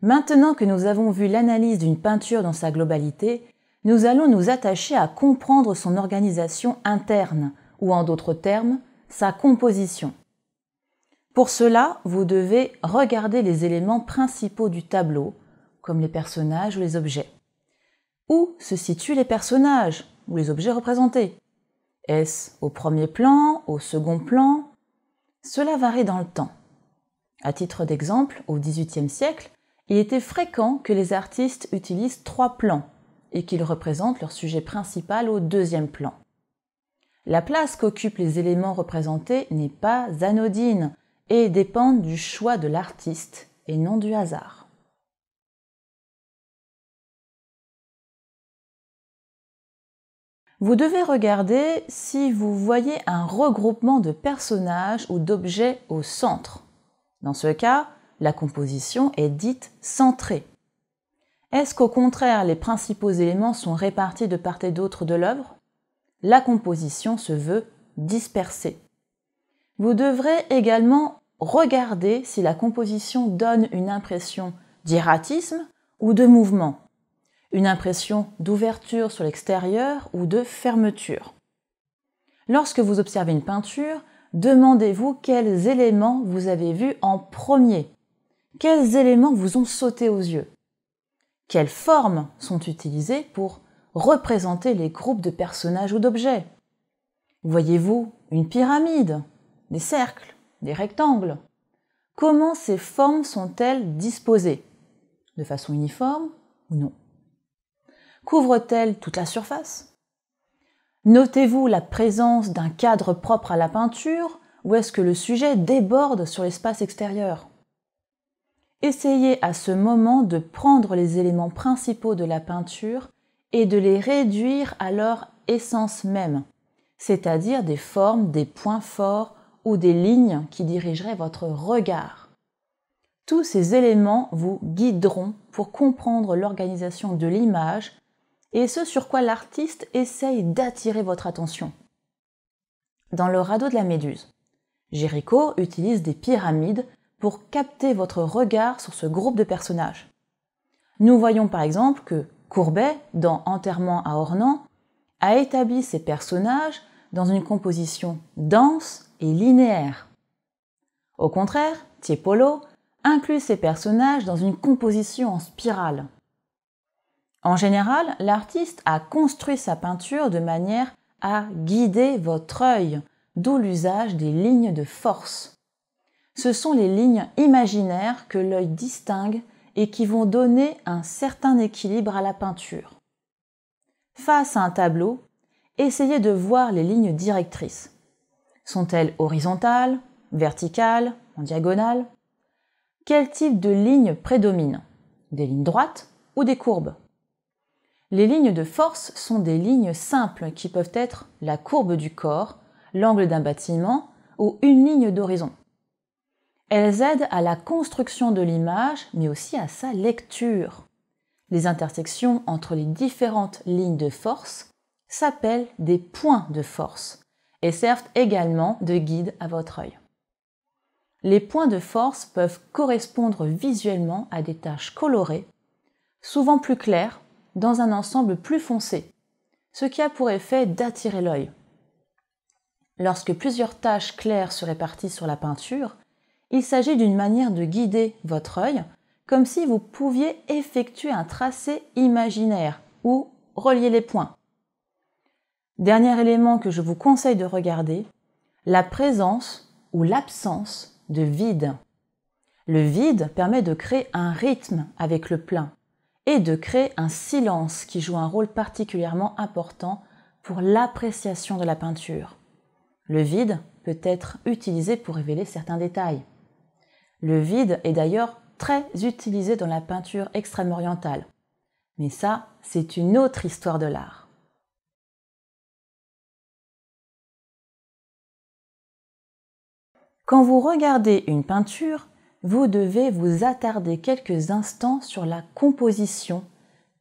Maintenant que nous avons vu l'analyse d'une peinture dans sa globalité, nous allons nous attacher à comprendre son organisation interne, ou en d'autres termes, sa composition. Pour cela, vous devez regarder les éléments principaux du tableau, comme les personnages ou les objets. Où se situent les personnages ou les objets représentés? Est-ce au premier plan, au second plan? Cela varie dans le temps. À titre d'exemple, au XVIIIe siècle, il était fréquent que les artistes utilisent 3 plans et qu'ils représentent leur sujet principal au deuxième plan. La place qu'occupent les éléments représentés n'est pas anodine et dépend du choix de l'artiste et non du hasard. Vous devez regarder si vous voyez un regroupement de personnages ou d'objets au centre. Dans ce cas, la composition est dite centrée. Est-ce qu'au contraire, les principaux éléments sont répartis de part et d'autre de l'œuvre? La composition se veut dispersée. Vous devrez également regarder si la composition donne une impression d'hiératisme ou de mouvement, une impression d'ouverture sur l'extérieur ou de fermeture. Lorsque vous observez une peinture, demandez-vous quels éléments vous avez vus en premier. Quels éléments vous ont sauté aux yeux? Quelles formes sont utilisées pour représenter les groupes de personnages ou d'objets? Voyez-vous une pyramide, des cercles, des rectangles? Comment ces formes sont-elles disposées? De façon uniforme ou non? Couvrent-elles toute la surface? Notez-vous la présence d'un cadre propre à la peinture ou est-ce que le sujet déborde sur l'espace extérieur? Essayez à ce moment de prendre les éléments principaux de la peinture et de les réduire à leur essence même, c'est-à-dire des formes, des points forts ou des lignes qui dirigeraient votre regard. Tous ces éléments vous guideront pour comprendre l'organisation de l'image et ce sur quoi l'artiste essaye d'attirer votre attention. Dans le radeau de la Méduse, Géricault utilise des pyramides pour capter votre regard sur ce groupe de personnages. Nous voyons par exemple que Courbet, dans Enterrement à Ornans, a établi ces personnages dans une composition dense et linéaire. Au contraire, Tiepolo inclut ces personnages dans une composition en spirale. En général, l'artiste a construit sa peinture de manière à guider votre œil, d'où l'usage des lignes de force. Ce sont les lignes imaginaires que l'œil distingue et qui vont donner un certain équilibre à la peinture. Face à un tableau, essayez de voir les lignes directrices. Sont-elles horizontales, verticales, en diagonale? Quel type de lignes prédomine? Des lignes droites ou des courbes? Les lignes de force sont des lignes simples qui peuvent être la courbe du corps, l'angle d'un bâtiment ou une ligne d'horizon. Elles aident à la construction de l'image, mais aussi à sa lecture. Les intersections entre les différentes lignes de force s'appellent des points de force et servent également de guide à votre œil. Les points de force peuvent correspondre visuellement à des taches colorées, souvent plus claires, dans un ensemble plus foncé, ce qui a pour effet d'attirer l'œil. Lorsque plusieurs taches claires se répartissent sur la peinture, il s'agit d'une manière de guider votre œil, comme si vous pouviez effectuer un tracé imaginaire ou relier les points. Dernier élément que je vous conseille de regarder, la présence ou l'absence de vide. Le vide permet de créer un rythme avec le plein et de créer un silence qui joue un rôle particulièrement important pour l'appréciation de la peinture. Le vide peut être utilisé pour révéler certains détails. Le vide est d'ailleurs très utilisé dans la peinture extrême-orientale. Mais ça, c'est une autre histoire de l'art. Quand vous regardez une peinture, vous devez vous attarder quelques instants sur la composition,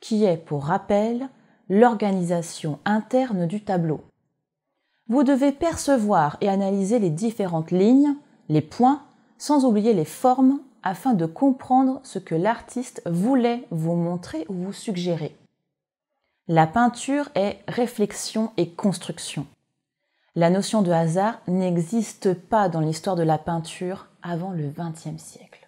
qui est, pour rappel, l'organisation interne du tableau. Vous devez percevoir et analyser les différentes lignes, les points, sans oublier les formes afin de comprendre ce que l'artiste voulait vous montrer ou vous suggérer. La peinture est réflexion et construction. La notion de hasard n'existe pas dans l'histoire de la peinture avant le XXe siècle.